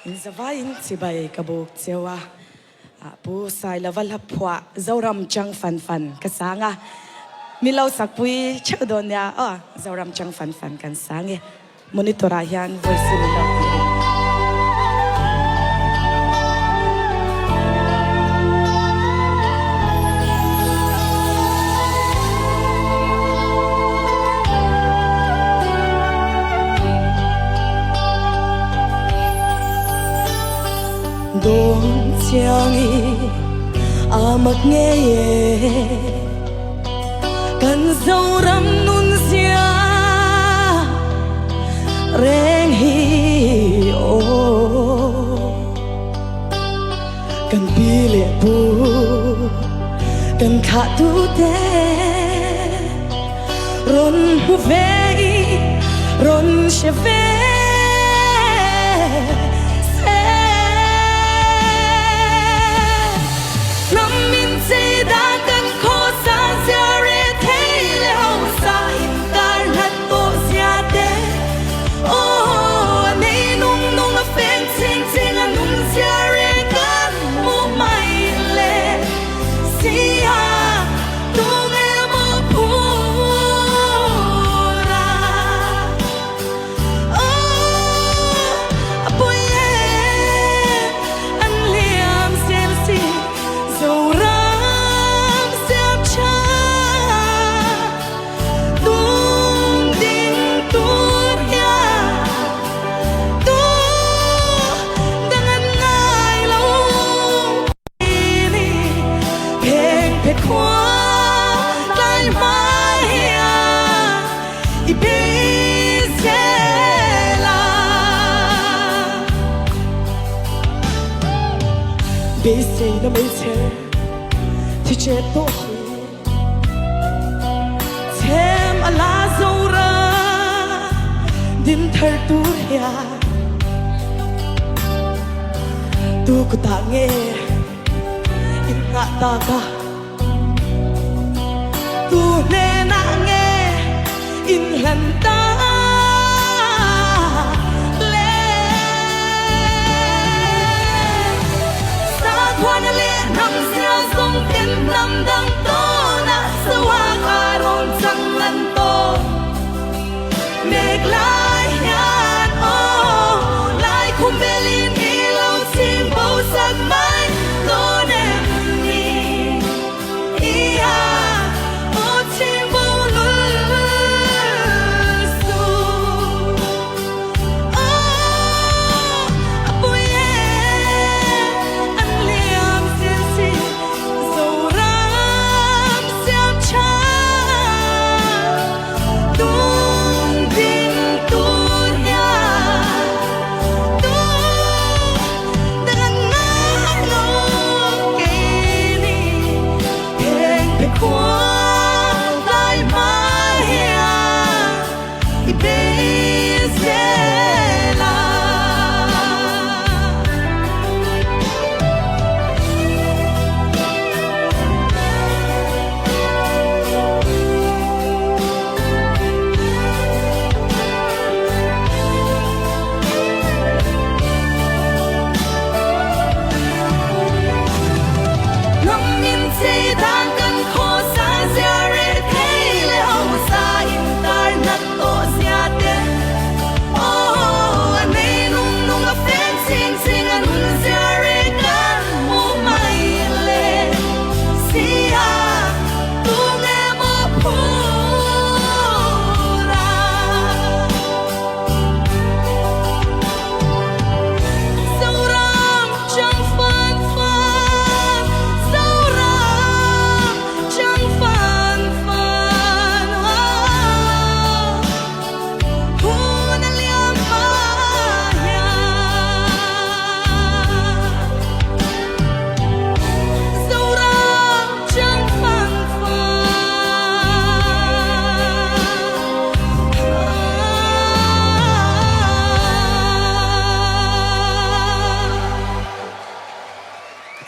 in zavain sibai kabuk cewa pu sai laval hapwa zoram chang fan kasanga milau sakpui chadon ya zoram chang fan kan sange monitora hian voice milau Don changi amak nghe kan zoram nun sia reng hi o kan bile bu kan kha tu te ron hu ve ron she ve Bị say nó mấy thế thì chết tốt thêm à lá dâu ra din thở tu ya tu có ta nghe in ngã ta cả tu nè na nghe in lần ta Nam dang to na sawa karon sang lanto meg lai yan oh lai kumbelin ilaw simbo sag man to ni iya o simbo lulsu oh apoye an liam sinsi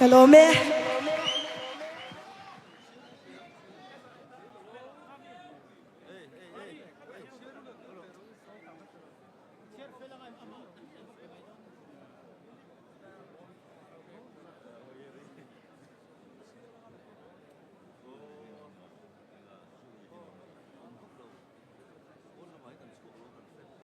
Hello, me.